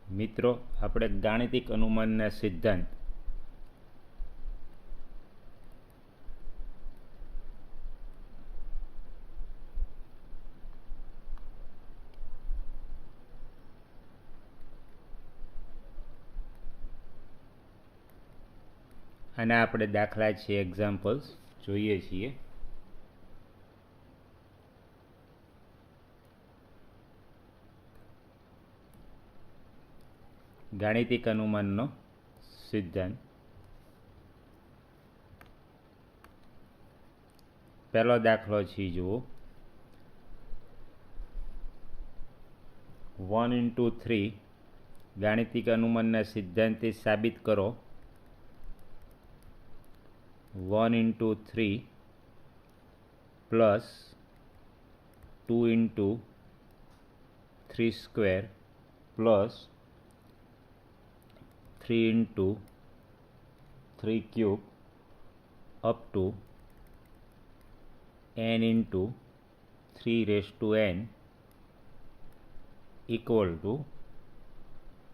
મિત્રો, આપણે ગાણિતિક અનુમાનના સિદ્ધાંત આના આપણે દાખલા છે, એક્ઝામ્પલ્સ જોઈએ છીએ. ગાણિતિક અનુમાનનો સિદ્ધાંત. પહેલો દાખલો છે, જુઓ. 1 × 3 ગાણિતિક અનુમાનના સિદ્ધાંતથી સાબિત કરો 1 × 3 plus 2 × 3² plus 3 × 3³ up to n × 3n equal to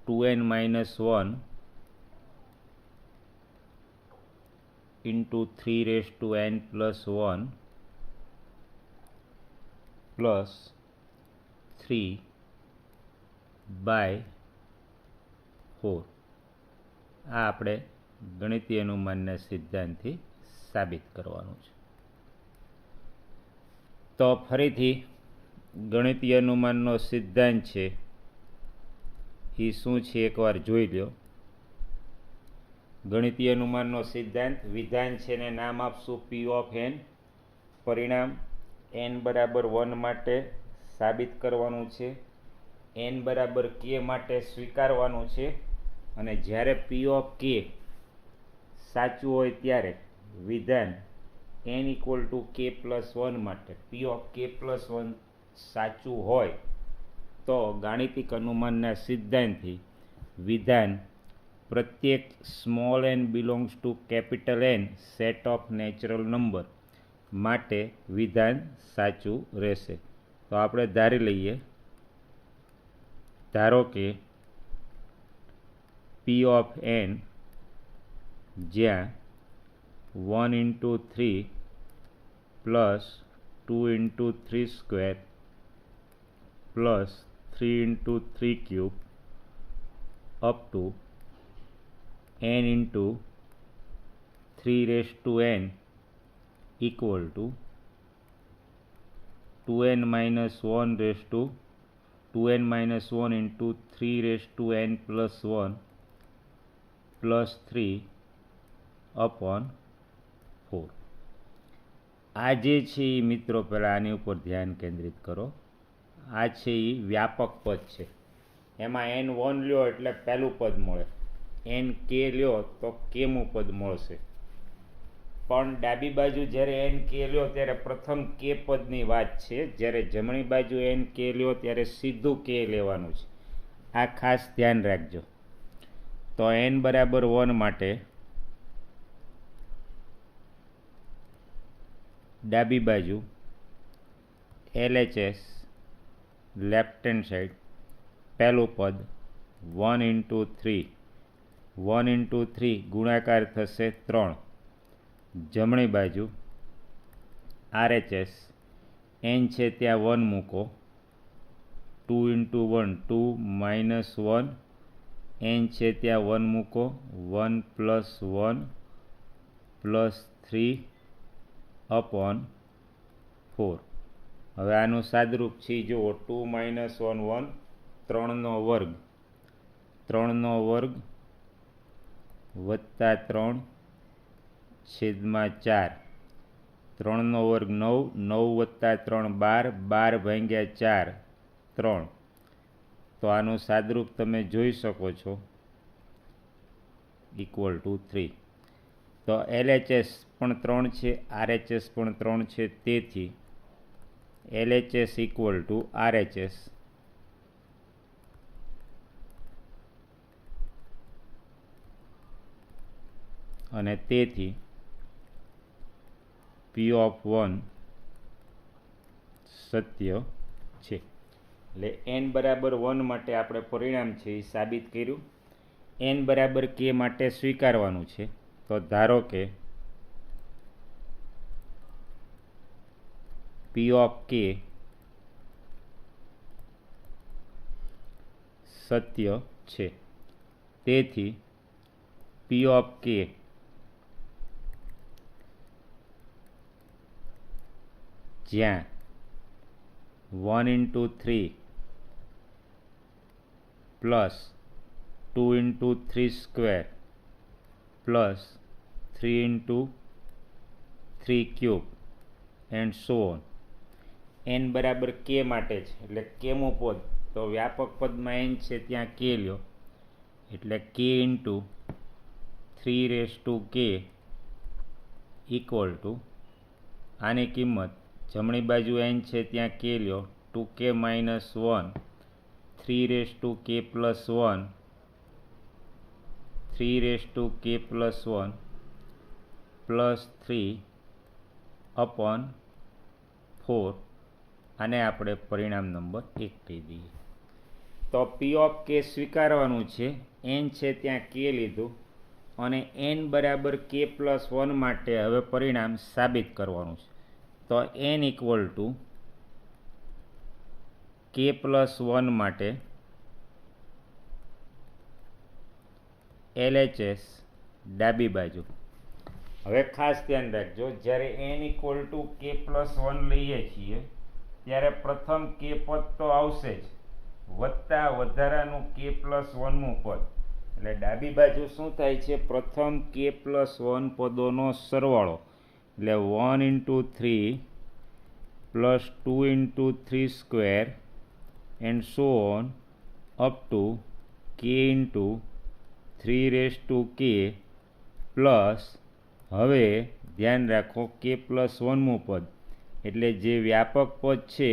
2n - 1 into 3n plus 1 plus 3/4. આ આપણે ગણિતીય અનુમાનના સિદ્ધાંતથી સાબિત કરવાનું છે. તો ફરીથી ગણિતીય અનુમાનનો સિદ્ધાંત છે એ શું છે એકવાર જોઈ લો. ગણિતીય અનુમાનનો સિદ્ધાંત વિધાન છે ને નામ આપશું P of n. પરિણામ n બરાબર 1 માટે સાબિત કરવાનું છે, n બરાબર k માટે સ્વીકારવાનું છે, અને જ્યારે P of k સાચું હોય ત્યારે વિધાન n = k + 1 માટે P of k + 1 સાચું હોય તો ગાણિતિક અનુમાનના સિદ્ધાંતથી વિધાન પ્રત્યેક small n belongs to capital N set of natural number માટે વિધાન સાચું રહેશે. તો આપણે ધારી લઈએ, ધારો કે P of n જ્યાં 1 × 3 plus 2 × 3² plus 3 × 3³ up to n × 3n equal to 2n - 1 into 3n plus 1 plus 3/4. આ જે છે એ મિત્રો પહેલાં આની ઉપર ધ્યાન કેન્દ્રિત કરો. આ છે એ વ્યાપક પદ છે, એમાં n1 લ્યો એટલે પહેલું પદ મળે, nk લ્યો તો કેમું પદ મળશે. પણ ડાબી બાજુ જ્યારે nk લ્યો ત્યારે પ્રથમ k પદની વાત છે, જ્યારે જમણી બાજુ nk લ્યો ત્યારે સીધું k લેવાનું છે. આ ખાસ ધ્યાન રાખજો. તો n બરાબર 1 માટે ડાબી બાજુ LHS લેફ્ટ હેન્ડ સાઈડ પહેલું પદ 1 × 3, 1 × 3 ગુણાકાર થશે 3. જમણી બાજુ RHS n છે ત્યાં 1 મૂકો, 2 × 1 2 - 1 n છે ત્યાં 1 મૂકો, 1 + 1 plus 3/4. હવે આનું સાદરૂપ છે, જુઓ. 2 - 1 1 3નો વર્ગ, 3નો વર્ગ વત્તા 3 છેદમાં 4, 3નો વર્ગ 9, 9 વત્તા 3 12, 12/4 3. તો આનું સાદરૂપ તમે જોઈ શકો છો equal to 3. તો LHS પણ 3 છે, RHS પણ 3 છે, તેથી LHS = RHS. અને તેથી P of 1 સત્ય છે. એટલે n બરાબર 1 માટે આપણે પરિણામ છે એ સાબિત કર્યું. n બરાબર k માટે સ્વીકારવાનું છે. તો ધારો કે p ઓફ k સત્ય છે. તેથી p ઓફ k જ્યાં 1 into 3 plus 2 into 3 square plus 3 into 3 cube and so on. n બરાબર k માટે છે એટલે કેમું પદ, તો વ્યાપક પદમાં n છે ત્યાં k લ્યો એટલે k into 3 raised to k equal to આની કિંમત જમણી બાજુ n છે ત્યાં k લ્યો 2k minus 1 3 raised to k plus 1 3 raised to k plus 1 plus 3 upon 4. આને આપણે પરિણામ નંબર 1 કહી દઈએ. તો p ઓફ k સ્વીકારવાનું છે. n છે ત્યાં k લીધું અને n બરાબર k પ્લસ 1 માટે હવે પરિણામ સાબિત કરવાનું છે. તો n equal to k plus 1 માટે LHS ડાબી બાજુ. હવે ખાસ ધ્યાન રાખજો, જ્યારે n equal to k plus 1 લઈએ છીએ ત્યારે પ્રથમ k પદ તો આવશે જ, વત્તા વધારાનું k પ્લસ 1નું પદ. એટલે ડાબી બાજુ શું થાય છે, પ્રથમ k પ્લસ 1 પદોનો સરવાળો. એટલે 1 into 3 plus 2 into 3 square and so on up to k into 3 raised to k plus, હવે ધ્યાન રાખો k પ્લસ 1મું પદ એટલે જે વ્યાપક પદ છે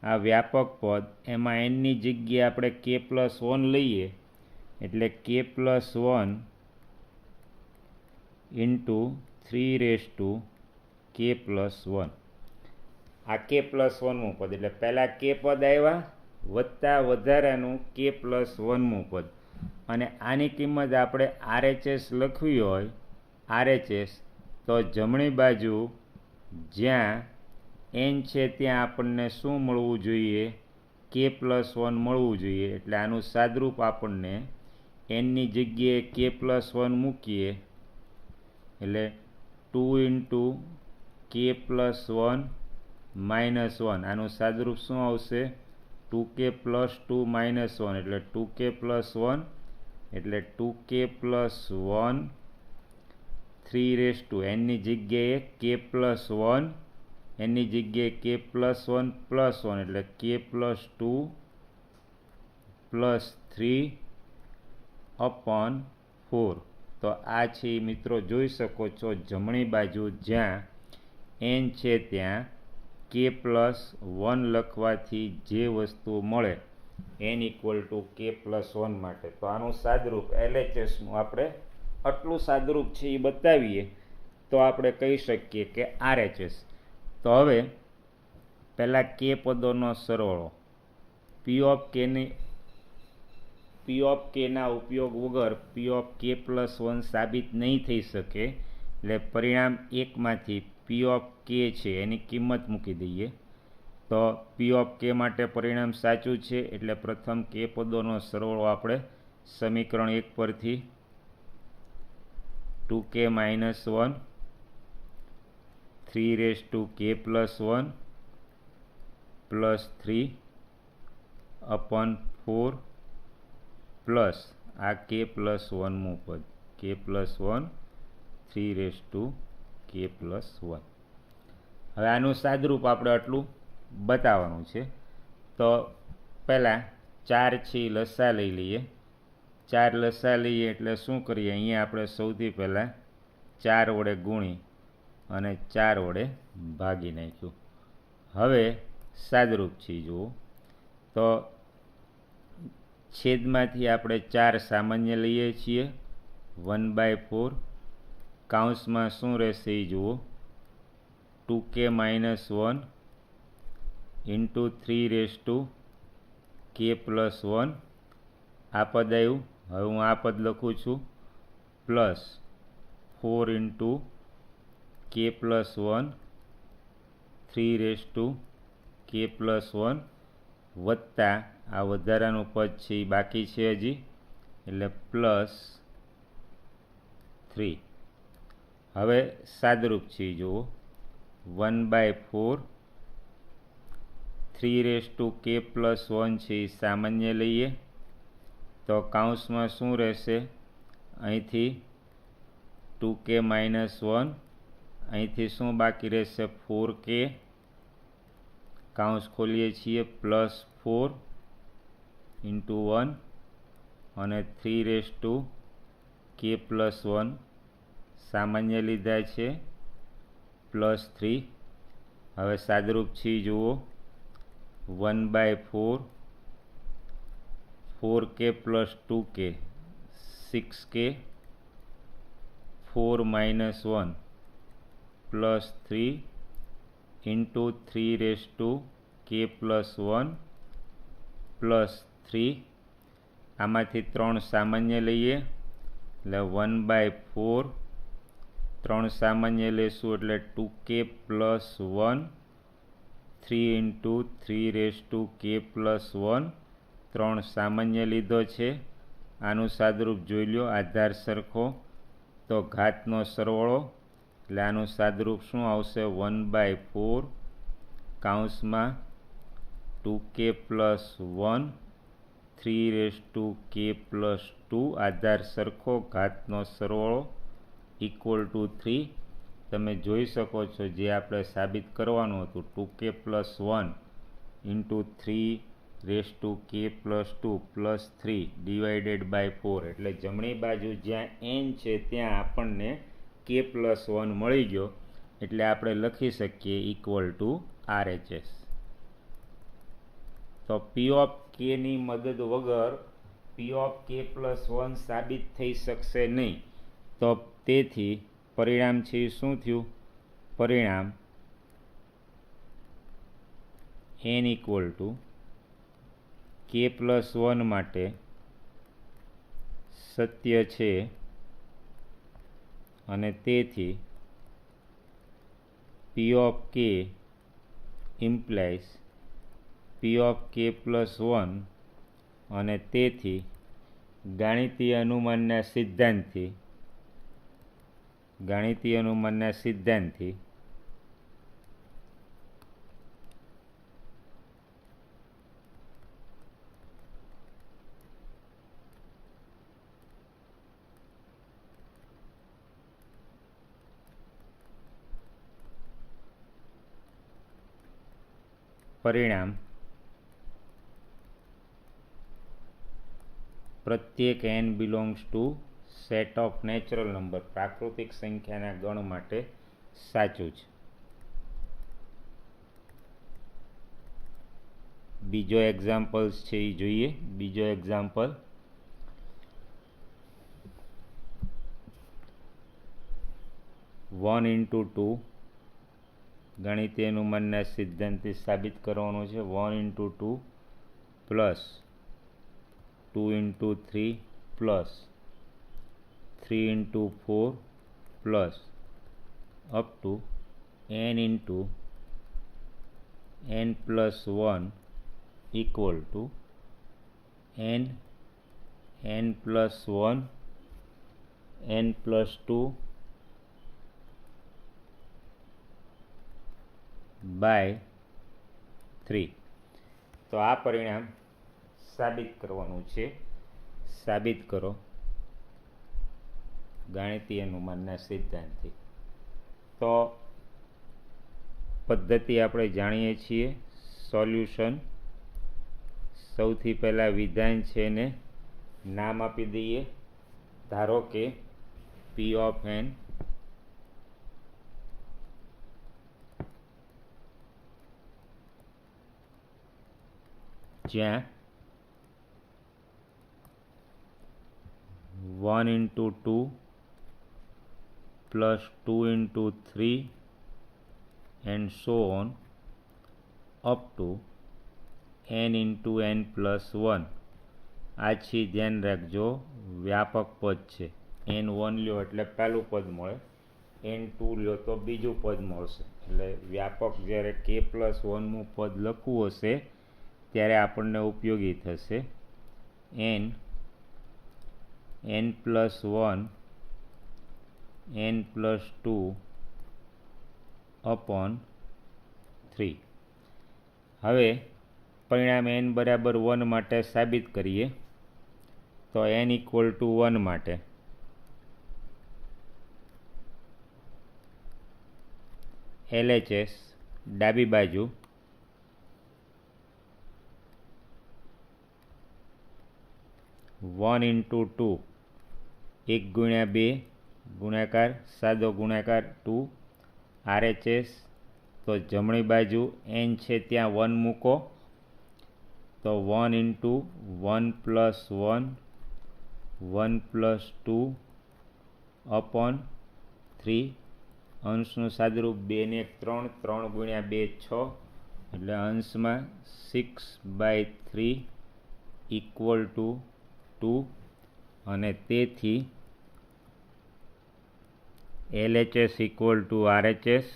આ વ્યાપક પદ એમાં nની જગ્યાએ આપણે k પ્લસ 1 લઈએ એટલે k plus 1 into 3 raised to k plus 1. આ k પ્લસ 1મું પદ એટલે પહેલાં k પદ આવ્યા વત્તા વધારાનું k પ્લસ 1મું પદ. અને આની કિંમત આપણે RHS લખવી હોય RHS તો જમણી બાજુ જ્યાં n છે ત્યાં આપણને શું મળવું જોઈએ, k પ્લસ 1 મળવું જોઈએ. એટલે આનું સાદરૂપ આપણને nની જગ્યાએ k પ્લસ 1 મૂકીએ એટલે 2 into k પ્લસ 1 માઇનસ 1. આનું સાદરૂપ શું આવશે, 2k પ્લસ 2 માઇનસ 1 એટલે 2k પ્લસ 1 એટલે 2k પ્લસ 1 3 રેસ ટુ nની જગ્યાએ k પ્લસ 1 એની જગ્યાએ k પ્લસ 1 પ્લસ 1 એટલે k પ્લસ 2 પ્લસ 3 અપોન 4. તો આ છે મિત્રો જોઈ શકો છો જમણી બાજુ જ્યાં n છે ત્યાં k પ્લસ 1 લખવાથી જે વસ્તુ મળે n equal to k plus 1 માટે. તો આનું સાદરૂપ LHSનું આપણે આટલું સાદરૂપ છે એ બતાવીએ તો આપણે કહી શકીએ કે RHS. તો હવે પહેલાં k પદોનો સરવાળો p ઓફ kના ઉપયોગ વગર p ઓફ k પ્લસ 1 સાબિત નહીં થઈ શકે. એટલે પરિણામ એકમાંથી p ઓફ k છે એની કિંમત મૂકી દઈએ તો p ઓફ k માટે પરિણામ સાચું છે. એટલે પ્રથમ k પદોનો સરવાળો આપણે સમીકરણ 1 પરથી 2k minus 1 3 raised to k plus 1 plus 3 upon 4 plus આ k પ્લસ 1મું પદ k plus 1 3 raised to k plus 1. હવે આનું સાદરૂપ આપણે આટલું બતાવવાનું છે. તો પહેલાં 4 છે લસા લઈ લઈએ. 4 લસા લઈએ એટલે શું કરીએ, અહીંયા આપણે સૌથી પહેલાં 4 વડે ગુણી અને 4 વડે ભાગી નાખ્યું. હવે સાદરૂપ છે જુઓ તો છેદમાંથી આપણે 4 સામાન્ય લઈએ છીએ 1/4 કાઉન્સમાં શું રહેશે એ જુઓ 2k minus 1 into 3 raised to કે પ્લસ 1 આ પદ આવ્યું. હવે હું આ પદ લખું છું પ્લસ 4 ઇન્ટુ કે plus 1 3 raise to k plus 1 વત્તા આ વધારાનું પદ છે એ બાકી છે હજી, એટલે પ્લસ 3. હવે સાદરૂપ છે જુઓ, 1/4 3 રેઝ ટુ કે પ્લસ 1 છે એ સામાન્ય લઈએ તો કૌંસમાં શું રહેશે, અહીંથી 2k માઇનસ 1, અહીંથી શું બાકી રહેશે 4k, કૌંસ ખોલીએ છીએ પ્લસ 4 ઇન્ટુ 1 અને 3 રેઝ ટુ કે પ્લસ 1 સામાન્ય લીધા છે પ્લસ 3. હવે સાદરૂપ છે જુઓ, 1/4 4k plus 2k 6k 4 minus 1 plus 3 into 3 raise to k plus 1 plus 3. આમાંથી 3 સામાન્ય લઈએ એટલે 1/4 3 સામાન્ય લેશું એટલે 2k plus 1 3 into 3 raise to k plus 1 3 સામાન્ય લીધો છે. આનું સાદરૂપ જોઈ લો, આધાર સરખો તો ઘાતનો સરવાળો, એટલે આનું સાદરૂપ શું આવશે 1/4 કૌંસમાં 2k plus 1 3 raise to k plus 2 આધાર સરખો ઘાતનો સરવાળો ઇક્વલ ટુ 3. તમે જોઈ શકો છો જે આપણે સાબિત કરવાનું હતું 2k plus 1 into 3 raise to k plus 2 plus 3 divided by 4, એટલે જમણી બાજુ જ્યાં n છે ત્યાં આપણને કે પ્લસ 1 મળી ગયો, એટલે આપણે લખી શકીએ ઇક્વલ ટુ RHS. તો પી ઓફ કેની મદદ વગર પી ઓફ કે પ્લસ 1 સાબિત થઈ શકશે નહીં. તો તેથી પરિણામ છે એ શું થયું, પરિણામ n equal to k plus 1 માટે સત્ય છે અને તેથી પી ઓફ કે ઇમ્પ્લાઇઝ પી ઓફ કે પ્લસ 1 અને તેથી ગાણિતીય અનુમાનના સિદ્ધાંતથી પરિણામ પ્રત્યેક n belongs to set of natural number પ્રાકૃતિક સંખ્યાના ગણ માટે સાચું છે. બીજો એક્ઝામ્પલ્સ છે એ જોઈએ. બીજો એક્ઝામ્પલ, વન ઇન્ટુ 2 ગણિતીય અનુમાનના સિદ્ધાંતથી સાબિત કરવાનું છે. 1 into 2 plus 2 into 3 plus 3 into 4 plus up to n into n plus 1 equal to n plus 1 n plus 2 by 3. તો આ પરિણામ સાબિત કરવાનું છે. સાબિત કરો ગાણિતીય અનુમાનના સિદ્ધાંતથી. તો પદ્ધતિ આપણે જાણીએ છીએ. સોલ્યુશન, સૌથી પહેલાં વિધાન છે એને નામ આપી દઈએ. ધારો કે પી ઓફ n જ્યાં 1 into 2 plus 2 into 3 and so on up to n into n plus one. આ છે, ધ્યાન રાખજો, વ્યાપક પદ છે. n1 લ્યો એટલે પહેલું પદ મળે, n2 લ્યો તો બીજું પદ મળશે. એટલે વ્યાપક જ્યારે k+1નું પદ લખવું હશે ત્યારે આપણને ઉપયોગી થશે n+1 n+2 upon 3. હવે પરિણામ n બરાબર 1 માટે સાબિત કરીએ. તો n ઇક્વલ ટુ 1 માટે LHS ડાબી બાજુ વન ઇન્ટુ ટુ, 1 ગુણ્યા 2 ગુણાકાર સાદો ગુણાકાર 2 RHS. તો જમણી બાજુ n છે ત્યાં 1 મૂકો, તો 1 ઇન્ટુ 1 પ્લસ 1 1 પ્લસ 2 અપોન 3. અંશનું સાદુરૂપ 2 ને 1 3, 3 ગુણ્યા 2 6, એટલે અંશમાં 6/3 ઇક્વલ ટુ 2. અને તેથી LHS ઇક્વલ ટુ RHS.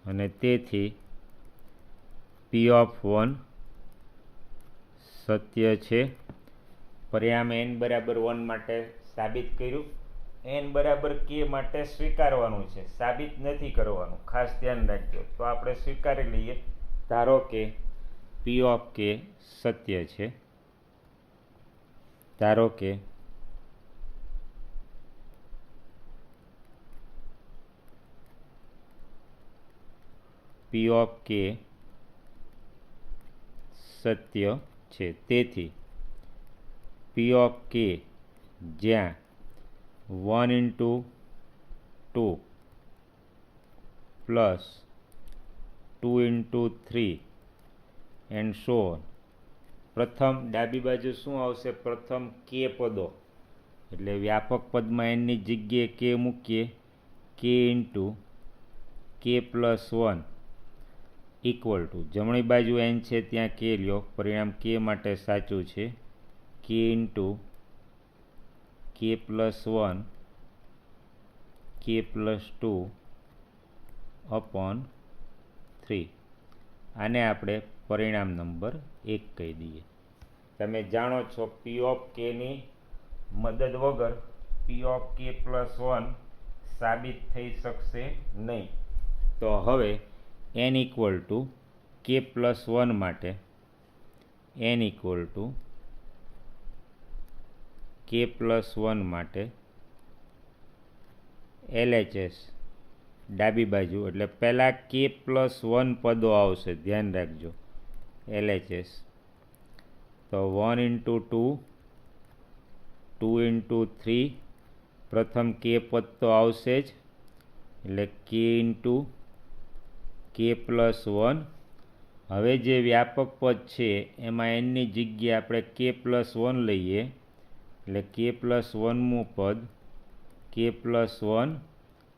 અને તેથી P(1) સત્ય છે. પરિણામ n બરાબર 1 માટે સાબિત કર્યું. n બરાબર k માટે સ્વીકારવાનું છે, સાબિત નથી કરવાનું, ખાસ ધ્યાન રાખજો. તો આપણે સ્વીકારી લઈએ. ધારો કે P(k) સત્ય છે. ધારો કે P(k) સત્ય છે. તેથી P(k) જ્યાં 1 into 2 plus 2 into 3 and so on. પ્રથમ ડાબી બાજુ શું આવશે? પ્રથમ k પદો, એટલે વ્યાપક પદમાં એનની જગ્યાએ k મૂકીએ, k into k+1 equal to, જમણી બાજુ n છે ત્યાં k લ્યો, પરિણામ k માટે સાચું છે, k into k+1 k+2 upon 3. આને આપણે પરિણામ નંબર 1 કહી દઈએ. તમે જાણો છો P(k) ની મદદ વગર P(k+1) સાબિત થઈ શકશે નહીં. તો હવે n ઇક્વલ ટુ k+1 માટે n ઇક્વલ ટુ k+1 માટે LHS ડાબી બાજુ, એટલે પહેલાં k+1 પદો આવશે, ધ્યાન રાખજો. LHS તો 1 ઇન્ટુ 2 2 ઇન્ટુ 3, પ્રથમ k પદ તો આવશે જ, એટલે k ઇન્ટુ k+1. હવે જે વ્યાપક પદ છે એમાં એનની જગ્યાએ આપણે k+1 લઈએ, એટલે k+1મું પદ k+1,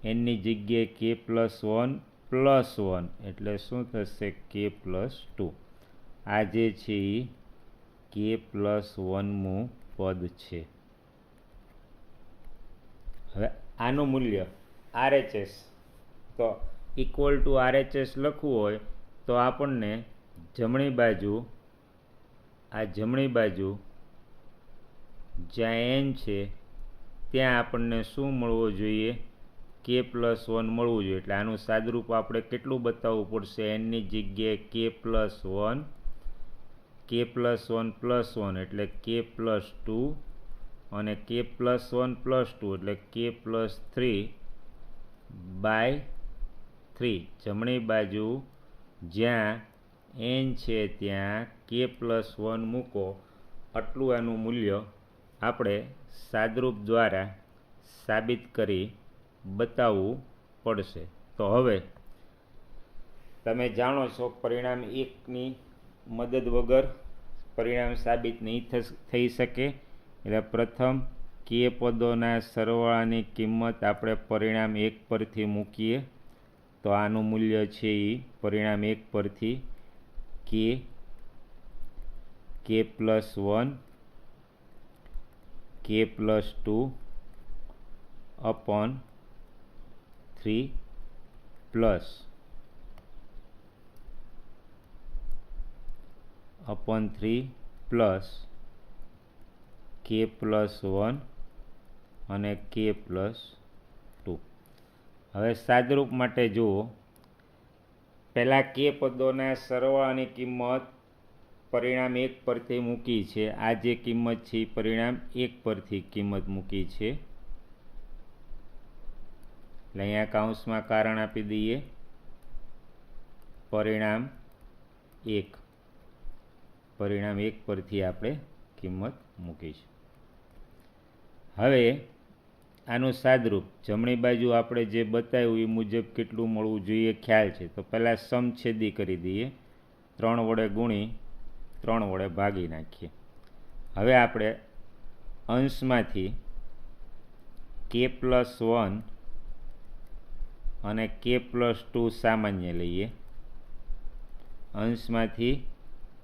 એનની જગ્યાએ k+1 પ્લસ 1, એટલે શું થશે? k+2. આ જે છે એ k+1મું પદ છે. હવે આનું મૂલ્ય RHS, તો ઇક્વલ ટુ RHS લખવું હોય તો આપણને જમણી બાજુ, આ જમણી બાજુ જ્યાં n છે ત્યાં આપણને શું મળવું જોઈએ? k+1 મળવું જોઈએ. એટલે આનું સાદુરૂપ આપણે કેટલું બતાવવું પડશે? nની જગ્યાએ k+1 k+1+1 એટલે k+2 અને k+1+2 એટલે k+3/3. જમણી બાજુ જ્યાં n છે ત્યાં k+1 મૂકો, આટલું આનું મૂલ્ય આપણે સાદુરૂપ દ્વારા સાબિત કરી બતાવવું પડશે. તો હવે તમે જાણો છો પરિણામ 1ની મદદ વગર પરિણામ સાબિત નહીં થઈ શકે. એટલે પ્રથમ કે પદોના સરવાળાની કિંમત આપણે પરિણામ 1 પરથી મૂકીએ તો આનું મૂલ્ય છે એ પરિણામ 1 પરથી કે પ્લસ 1 કે પ્લસ 2 અપોન 3 પ્લસ કે પ્લસ 1 અને કે પ્લસ 2. હવે સાદરૂપ માટે જુઓ, પહેલાં કે પદોના સરવાળાની કિંમત પરિણામ 1 પરથી મૂકી છે. આ જે કિંમત છે એ પરિણામ 1 પરથી કિંમત મૂકી છે. એટલે અહીંયા કૌંસમાં કારણ આપી દઈએ પરિણામ 1. પરિણામ 1 પરથી આપણે કિંમત મૂકીશું. હવે આનું સાદરૂપ જમણી બાજુ આપણે જે બતાવ્યું એ મુજબ કેટલું મળવું જોઈએ ખ્યાલ છે. તો પહેલાં સમછેદી કરી દઈએ, 3 વડે ગુણી 3 વડે ભાગી નાખીએ. હવે આપણે અંશમાંથી કે પ્લસ 1 અને કે પ્લસ 2 સામાન્ય લઈએ. અંશમાંથી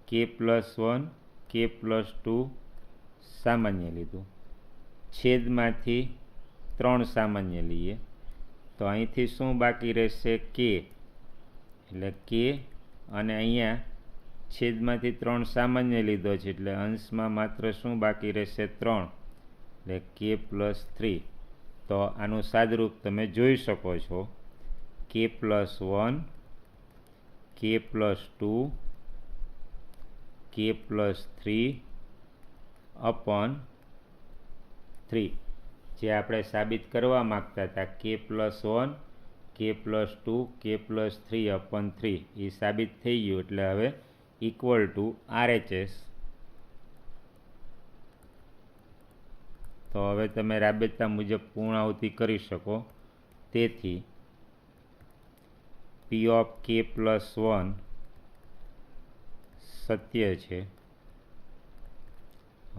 કે પ્લસ 1 કે પ્લસ 2 સામાન્ય લીધું. છેદમાંથી 3 સામાન્ય લઈએ તો અહીંથી શું બાકી રહેશે? કે. એટલે કે, અને અહીંયા છેદમાંથી 3 સામાન્ય લીધો છે એટલે અંશમાં માત્ર શું બાકી રહેશે? 3. એટલે કે પ્લસ 3. તો આનું સાદરૂપ તમે જોઈ શકો છો, કે પ્લસ 1 કે પ્લસ 2 કે પ્લસ 3 અપોન 3. જે આપણે સાબિત કરવા માગતા હતા, કે પ્લસ 1 કે પ્લસ 2 કે પ્લસ 3 અપોન 3, એ સાબિત થઈ ગયું. એટલે હવે ઇક્વલ ટુ RHS. તો હવે તમે રાબેતા મુજબ પૂર્ણાહુતિ કરી શકો. તેથી P ઓફ કે પ્લસ 1 સત્ય છે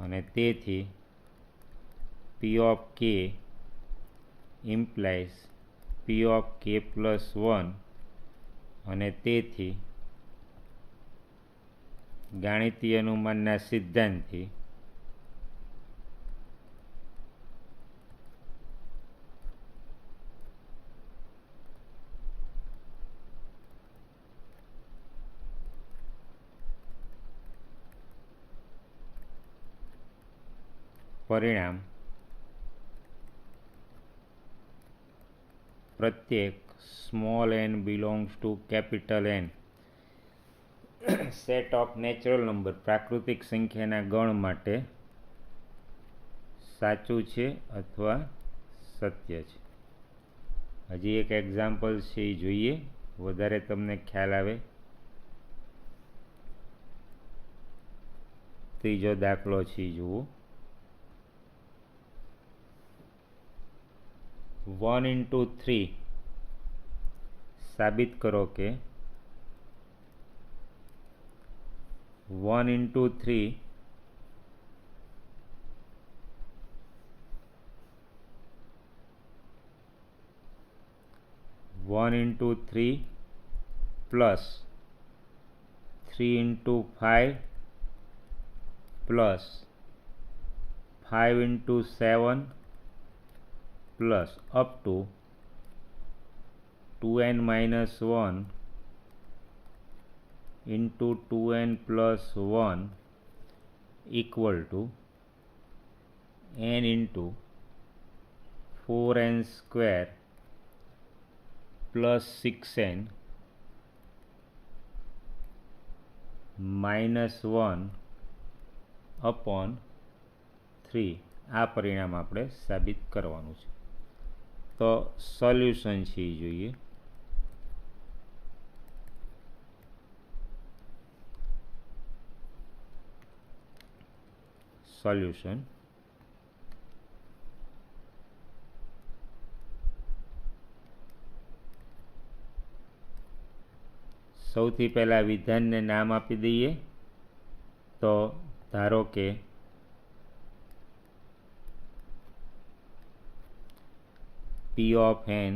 અને તેથી P ઓફ કે ઇમ્પ્લાઇઝ P ઓફ કે પ્લસ 1, અને તેથી ગાણિતીય અનુમાનના સિદ્ધાંતથી પરિણામ પ્રત્યેક small n belongs to capital N set of natural number પ્રાકૃતિક સંખ્યાના ગણ માટે સાચું છે અથવા સત્ય છે. હજી એક એક્ઝામ્પલ છે એ જોઈએ, વધારે તમને ખ્યાલ આવે. ત્રીજો દાખલો છે એ જુઓ. 1 into 3 સાબિત કરો કે 1 into 3 1 into 3 plus 3 into 5 plus 5 into 7 plus up to 2n minus 1 into 2n plus 1 equal to n into 4n square plus 6n minus 1 upon 3. આ પરિણામ આપણે સાબિત કરવાનું છે. તો સોલ્યુશન છે એ જોઈએ. સોલ્યુશન સૌથી પહેલાં વિધાનને નામ આપી દઈએ. તો ધારો કે પી ઓફ એન,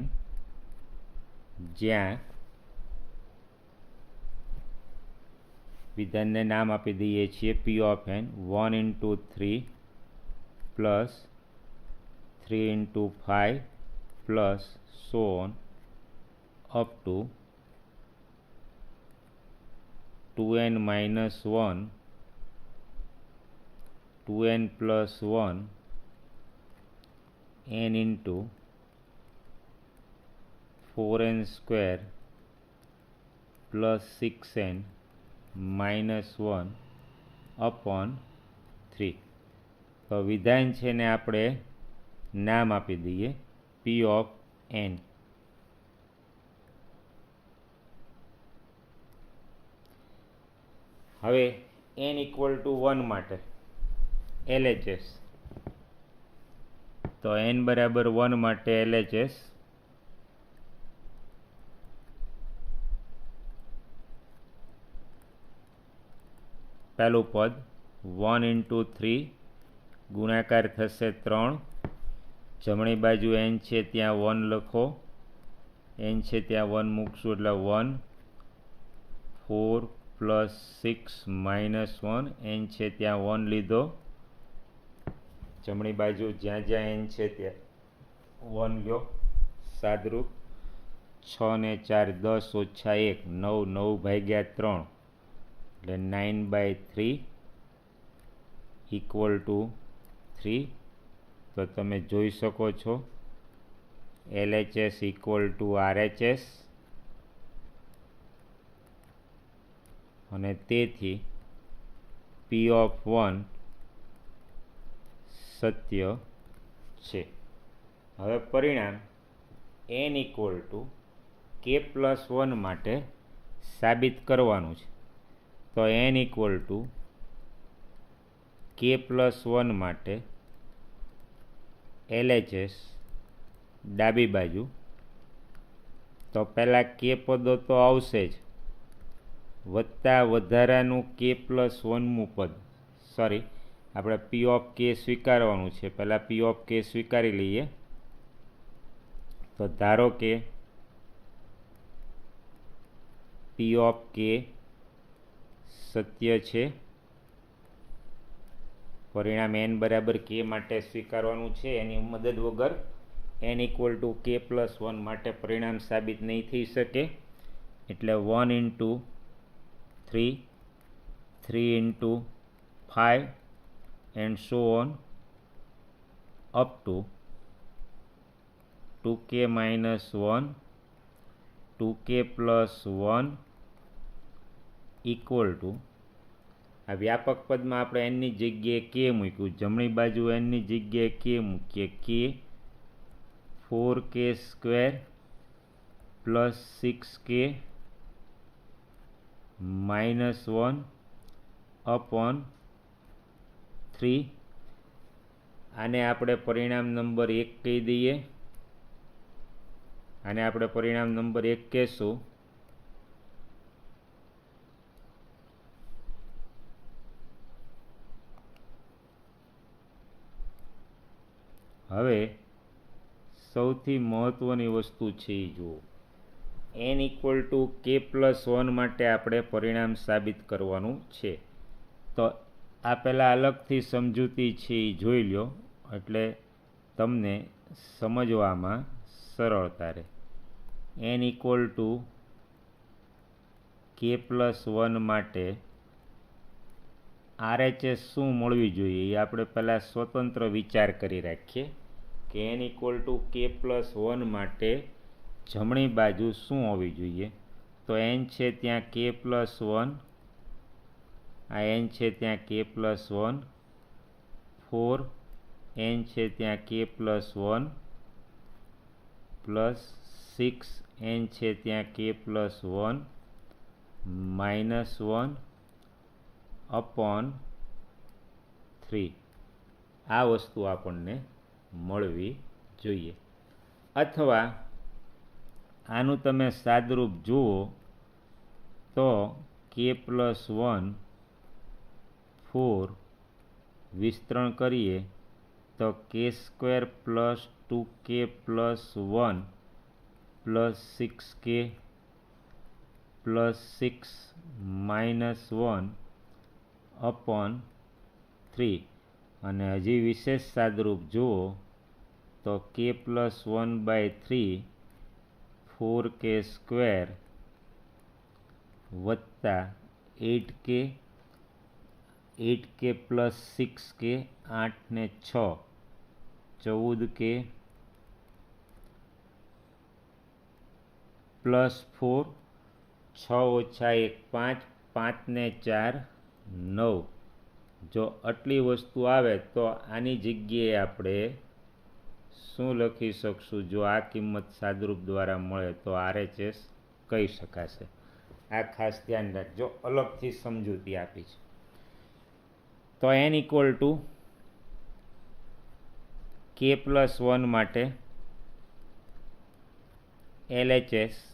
જ્યાં વિધાનને નામ આપી દઈએ છીએ પી of N 1 into 3 plus 3 into 5 plus so on up to 2n minus 1, 2n plus 1, n into 4n square plus 6n minus 1 upon 3. તો વિધાન છે ને આપણે નામ આપી દઈએ પી ઓફ એન. હવે n equal to 1 માટે LHS, તો n બરાબર 1 માટે LHS પહેલું પદ 1 into 3 ગુણાકાર થશે 3, જમણી બાજુ n છે ત્યાં 1 લખો, n છે ત્યાં 1 મૂકશું એટલે 1, 4 plus 6 minus 1, n છે ત્યાં 1 લીધો, જમણી બાજુ જ્યાં જ્યાં n છે ત્યાં 1 લ્યો, સાદરૂપ 6 ને 4 10 ઓછા 1 9, 9 ભાગ્યા 3 એટલે 9/3 ઇક્વલ ટુ 3. તો તમે જોઈ શકો છો LHS ઇક્વલ ટુ RHS, અને તેથી P of 1 સત્ય છે. હવે પરિણામ n ઇક્વલ ટુ k+1 માટે સાબિત કરવાનું છે. તો n ઇક્વલ ટુ k+1 માટે LHS ડાબી બાજુ, તો પહેલાં k પદો તો આવશે જ, વત્તા વધારાનું k+1મું પદ, સોરી આપણે પી ઓફ કે સ્વીકારવાનું છે, પહેલાં પી ઓફ કે સ્વીકારી લઈએ. તો ધારો કે પી ઓફ કે સત્ય છે, પરિણામ n બરાબર k માટે સ્વીકારવાનું છે, એની મદદ વગર n ઇક્વલ ટુ k+1 માટે પરિણામ સાબિત નહીં થઈ શકે. એટલે 1 into 3, 3 into 5 and so on up to 2k minus 1, 2k plus 1 equal to, આ વ્યાપક પદમાં આપણે એનની જગ્યાએ કે મૂક્યું, જમણી બાજુ એનની જગ્યાએ કે મૂકીએ, કે 4k square plus 6k minus 1 upon 3. આને આપણે પરિણામ નંબર 1 કહી દઈએ, આને આપણે પરિણામ નંબર 1 કહેશું. હવે સૌથી મહત્ત્વની વસ્તુ છે એ જુઓ, n ઇક્વલ ટુ k+1 માટે આપણે પરિણામ સાબિત કરવાનું છે. તો આ પહેલાં અલગથી સમજૂતી છે એ જોઈ લો, એટલે તમને સમજવામાં સરળતા રહે. n ઇક્વલ ટુ k+1 માટે RHS શું મળવી જોઈએ એ આપણે પહેલાં સ્વતંત્ર વિચાર કરી રાખીએ કે n ઇક્વલ ટુ k+1 માટે જમણી બાજુ શું હોવી જોઈએ. તો n છે ત્યાં k+1, આ n છે ત્યાં k+1, 4 n છે ત્યાં k+1 પ્લસ 6 n છે ત્યાં k+1 -1 upon 3. આ વસ્તુ આપણને મળવી જોઈએ. અથવા આનું તમે સાદરૂપ જુઓ તો k+1 4 વિસ્તરણ કરીએ તો k² + 2k plus 1 plus 6k plus 6 minus 1 upon 3 અને હજી વિશેષ સાદરૂપ જુઓ તો k plus 1 by 3 4k square વત્તા 8k plus 6k 8 ને 6 14k plus 4 6 ઓછા 1 5 5 ને 4 9 જો આટલી વસ્તુ આવે તો આની જગ્યાએ આપણે શું લખી શકશું જો આ કિંમત સાદરૂપ દ્વારા મળે તો RHS કહી શકાશે આ ખાસ ધ્યાન રાખજો અલગથી સમજૂતી આપી છે તો n equal to k plus 1 માટે LHS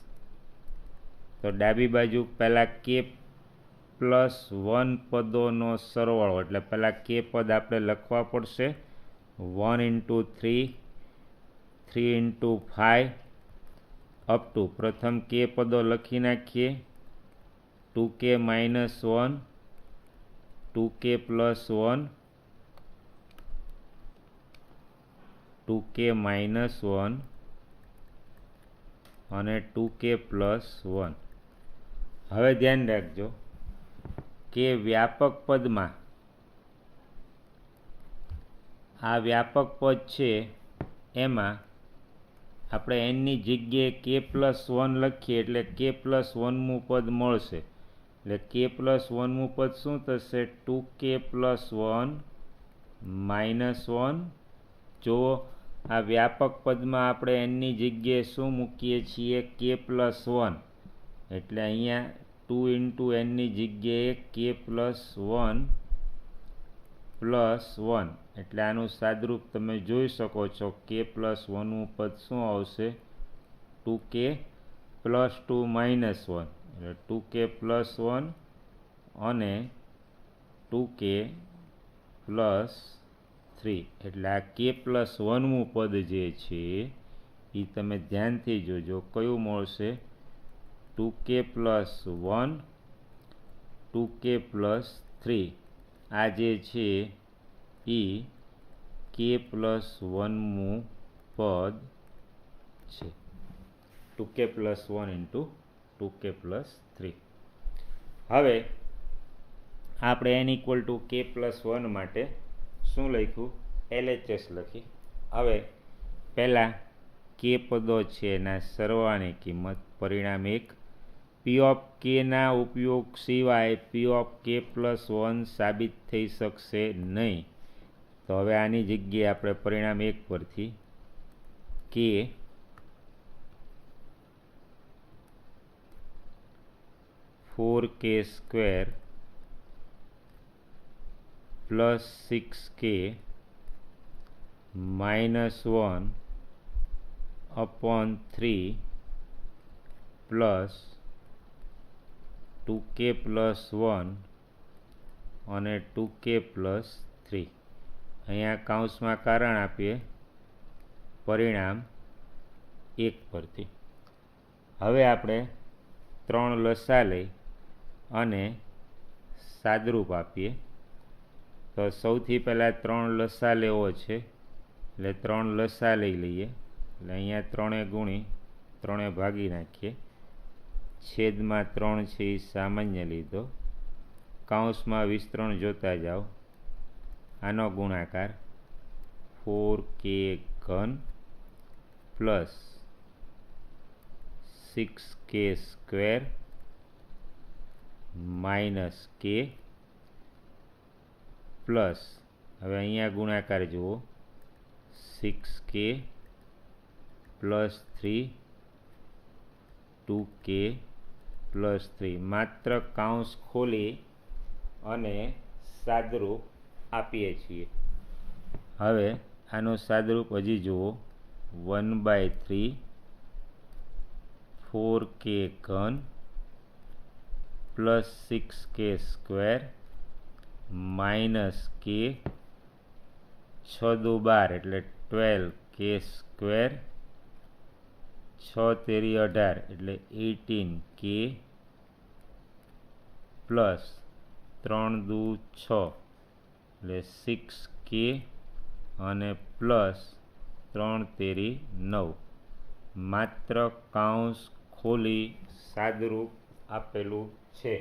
તો ડાબી બાજુ પહેલાં k પ્લસ 1 પદોનો સરવાળો એટલે પહેલાં k પદ આપણે લખવા પડશે 1 into 3 3 into 5 અપ ટુ પ્રથમ k પદો લખી નાખીએ 2k minus 1 2k plus 1 2k minus 1 અને 2k plus 1 હવે ધ્યાન રાખજો કે વ્યાપક પદમાં આ વ્યાપક પદ છે એમાં આપણે એનની જગ્યાએ k plus 1 લખીએ એટલે k plus 1મું પદ મળશે એટલે k plus 1મું પદ શું થશે 2k plus 1 minus 1 જો આ વ્યાપક પદમાં આપણે એનની જગ્યાએ શું મૂકીએ છીએ k plus 1 એટલે અહીંયા 2 into nની જગ્યાએ k plus 1 plus 1 એટલે આનું સાદરૂપ તમે જોઈ શકો છો k plus 1મું પદ શું આવશે 2k plus 2 minus 1 એટલે 2k plus 1 અને 2k plus 3 એટલે આ k plus 1મું પદ જે છે એ તમે ધ્યાનથી જોજો કયું મળશે 2k plus 1 2k plus 3 આ જે છે એ k plus 1મું પદ છે 2k plus 1 into 2k plus 3 હવે આપણે n equal to k plus 1 માટે શું લખ્યું LHS લખી હવે પહેલાં k પદો છે એના સરવાળાની કિંમત પરિણામ 1 P of k ના ઉપયોગ સિવાય P of k plus 1 સાબિત થઈ શકશે નહીં તો હવે આની જગ્યાએ આપણે પરિણામ 1 પરથી k (4k square plus 6k minus 1 upon 3 plus 2k plus 1 અને 2k plus 3 અહીંયા કૌંસમાં કારણ આપીએ પરિણામ 1 પરથી હવે આપણે 3 લસા લઈ અને સાદરૂપ આપીએ તો સૌથી પહેલાં 3 લસા લેવો છે એટલે 3 લસા લઈ લઈએ એટલે અહીંયા 3 ગુણી 3 ભાગી નાખીએ છેદમાં 3 છે એ સામાન્ય લીધો કૌંસમાં વિસ્તરણ જોતા જાઓ આનો ગુણાકાર 4k ઘન plus 6k square minus k plus હવે અહીંયા ગુણાકાર જુઓ 6k પ્લસ 3 2k પ્લસ 3 માત્ર કૌંસ ખોલી અને સાદરૂપ આપીએ છીએ હવે આનું સાદરૂપ હજી જુઓ 1/3 4k ઘન plus 6k square minus k 6 દુ 12 એટલે 12k કે સ્ક્વેર, 6 તેરી 18 એટલે 18 કે પ્લસ 3 દુ 6 એટલે 6 કે અને પ્લસ 3 તેરી 9, માત્ર કાઉન્સ ખોલી સાદરૂપ આપેલું છે.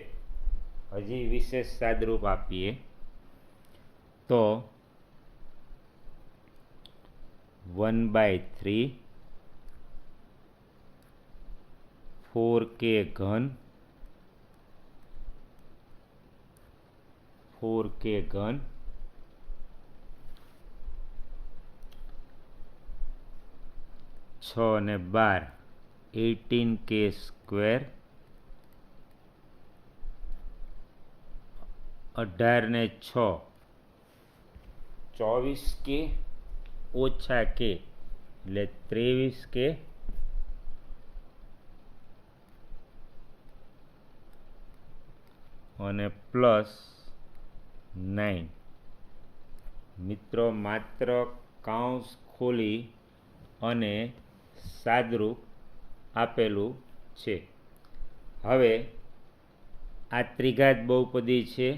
હજી વિશેષ સાદરૂપ આપીએ તો 1/3 4k ઘન 6 અને 12 18k સ્ક્વેર, 18 ને 6 24k ઓછા કે એટલે 23k અને પ્લસ 9. મિત્રો માત્ર કાઉન્સ ખોલી અને સાદરૂપ આપેલું છે. હવે આ ત્રિઘાત બહુપદી છે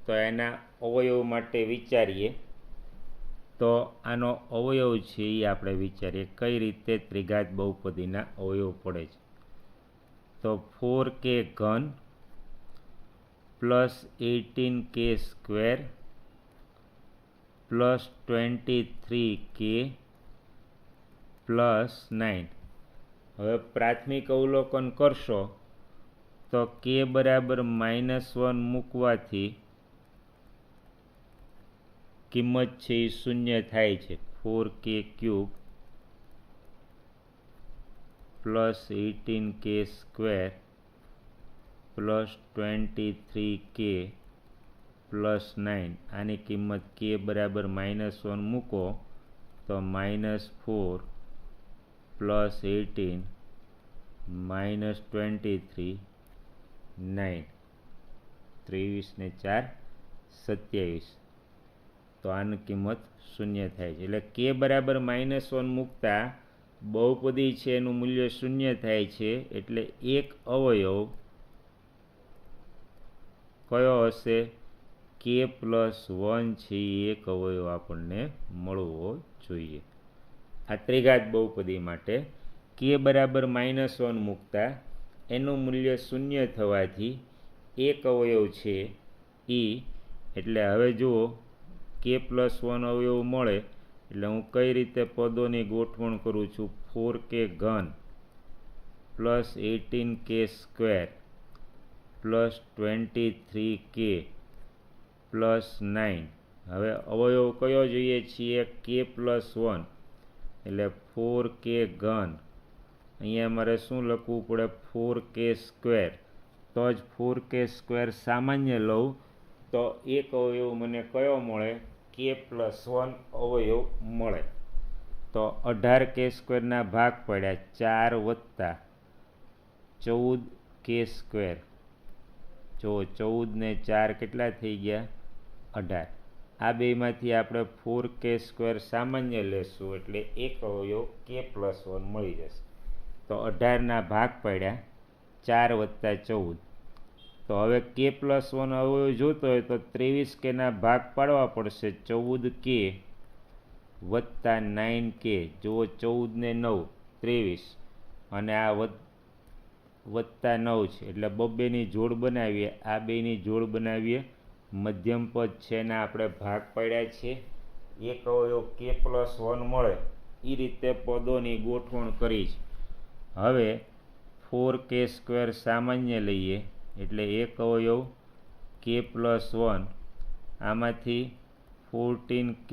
તો એના અવયવ માટે વિચારીએ. તો આનો અવયવ છે એ આપણે વિચારીએ કઈ રીતે ત્રિઘાત બહુપદીના અવયવ પડે છે. તો 4k ઘન plus 18k square plus 23k plus 9. હવે પ્રાથમિક અવલોકન કરશો તો k બરાબર -1 મૂકવાથી કિંમત છે એ શૂન્ય થાય છે. 4k cube plus 18k square plus 23k plus 9, આની કિંમત k બરાબર -1 મૂકો તો -4 પ્લસ 18 -23 9, 23 ને 4 27, તો આની કિંમત શૂન્ય થાય છે. એટલે k બરાબર -1 મૂકતા બહુપદી છે એનું મૂલ્ય શૂન્ય થાય છે. એટલે એક અવયવ કયો હશે? k પ્લસ 1 છે એ એક અવયવ આપણને મળવો જોઈએ. આ ત્રિઘાત બહુપદી માટે k બરાબર -1 મૂકતા એનું મૂલ્ય શૂન્ય થવાથી એક અવયવ છે એ, એટલે હવે જુઓ k પ્લસ 1 અવયવ મળે એટલે હું કઈ રીતે પદોની ગોઠવણ કરું છું. 4k ઘન plus 18k square plus 23k plus 9. હવે અવયવ કયો જોઈએ છીએ? k પ્લસ 1 એટલે 4k ઘન. અહીંયા મારે શું લખવું પડે? 4k square. તો જ 4k સ્ક્વેર સામાન્ય લઉં તો એક અવયવ મને કયો મળે? k પ્લસ 1 અવયવ મળે. તો 18k સ્ક્વેરના ભાગ પડ્યા 4 વત્તા 14k સ્ક્વેર. જો 14 ને 4 કેટલા થઈ ગયા? 18. આ બેમાંથી આપણે 4k સ્ક્વેર સામાન્ય લેશું એટલે એક અવયવ k પ્લસ 1 મળી જશે. તો 18ના ભાગ પડ્યા 4 વત્તા 14. તો હવે k પ્લસ 1 અવયવ જોતો હોય તો 23kના ભાગ પાડવા પડશે. 14k વત્તા 9k. જુઓ 14 ને 9 23 અને આ વત્તા 9 છે એટલે બબ્બેની જોડ બનાવીએ. આ બેની જોડ બનાવીએ. મધ્યમ પદ છે એના આપણે ભાગ પાડ્યા છે. એક અવયવ k પ્લસ 1 મળે એ રીતે પદોની ગોઠવણ કરી છે. હવે 4k સ્ક્વેર સામાન્ય લઈએ એટલે એક અવયવ k પ્લસ 1, આમાંથી 14k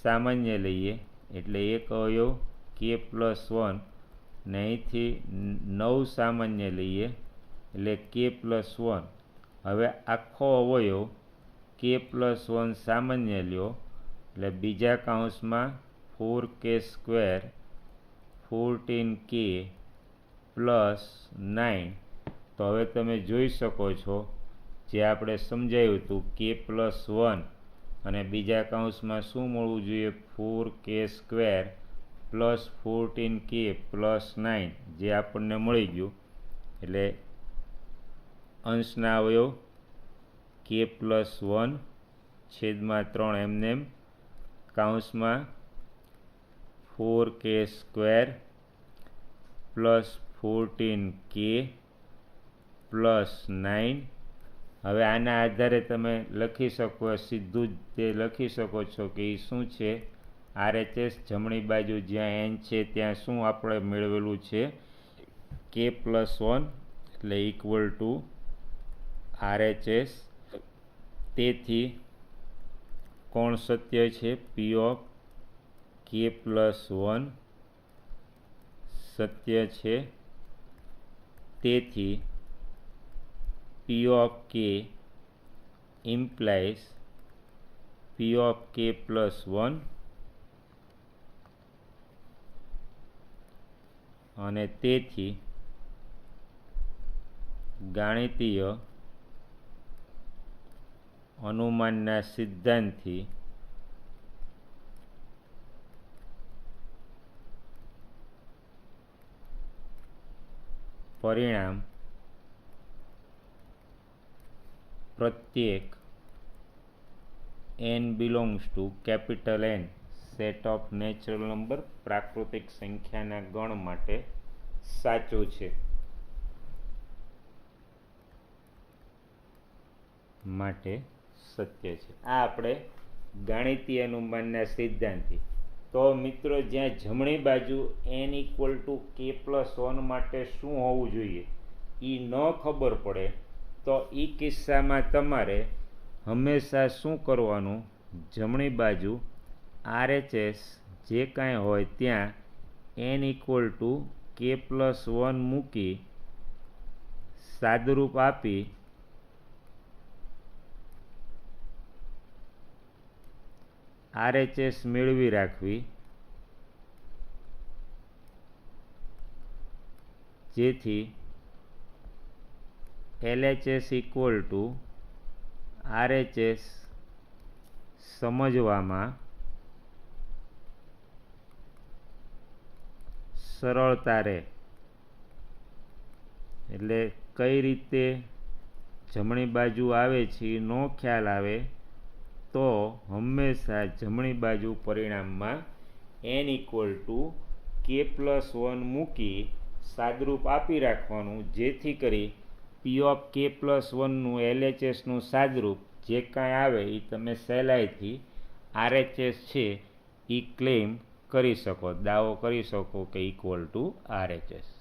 સામાન્ય લઈએ એટલે એક અવયવ k પ્લસ 1, ને અહીંથી 9 સામાન્ય લઈએ એટલે k પ્લસ 1. હવે આખો અવયવ k પ્લસ 1 સામાન્ય લ્યો એટલે બીજા કૌંસમાં 4k સ્ક્વેર 14k પ્લસ 9. તો હવે તમે જોઈ શકો છો જે આપણે સમજાવ્યું હતું k પ્લસ 1 અને બીજા કૌંસમાં શું મળવું જોઈએ? 4k² પ્લસ 14k પ્લસ 9 જે આપણને મળી ગયું. એટલે અંશના અવયવ k+1 છેદમાં 3 એમનેમ કૌંસમાં 4k² પ્લસ 14k પ્લસ 9. હવે આના આધારે તમે લખી શકો, સીધું જ તે લખી શકો છો કે એ શું છે? RHS જમણી બાજુ જ્યાં n છે ત્યાં શું આપણે મેળવેલું છે? k+1 એટલે ઇક્વલ ટુ RHS. તેથી કોણ સત્ય છે? P ઓફ k+1 સત્ય છે. તેથી P of k implies P of k+1 અને તેથી ગાણિતીય અનુમાનના સિદ્ધાંતથી પરિણામ પ્રત્યેક n belongs to capital N set of natural number પ્રાકૃતિક સંખ્યાના ગણ માટે સાચું છે. માટે સત્ય છે. આ આપણે ગાણિતીય અનુમાનના સિદ્ધાંતથી. તો મિત્રો, જ્યાં જમણી બાજુ n ઇક્વલ ટુ k+1 માટે શું હોવું જોઈએ એ ન ખબર પડે તો એ કિસ્સામાં તમારે હંમેશા શું કરવાનું? જમણી બાજુ RHS જે કાંઈ હોય ત્યાં n ઇક્વલ ટુ k+1 મૂકી સાદુરૂપ આપી RHS મેળવી રાખવી, જેથી LHS ઇક્વલ ટુ RHS સમજવામાં સરળતા રહે. એટલે કઈ રીતે જમણી બાજુ આવે છે એ નો ખ્યાલ આવે તો હંમેશા જમણી બાજુ પરિણામમાં n ઇક્વલ ટુ k+1 મૂકી સાદરૂપ આપી રાખવાનું, જેથી કરી P ઓફ k+1નું LHSનું સાદરૂપ જે કાંઈ આવે એ તમે સહેલાઈથી RHS છે એ ક્લેમ કરી શકો, દાવો કરી શકો કે ઇક્વલ ટુ RHS.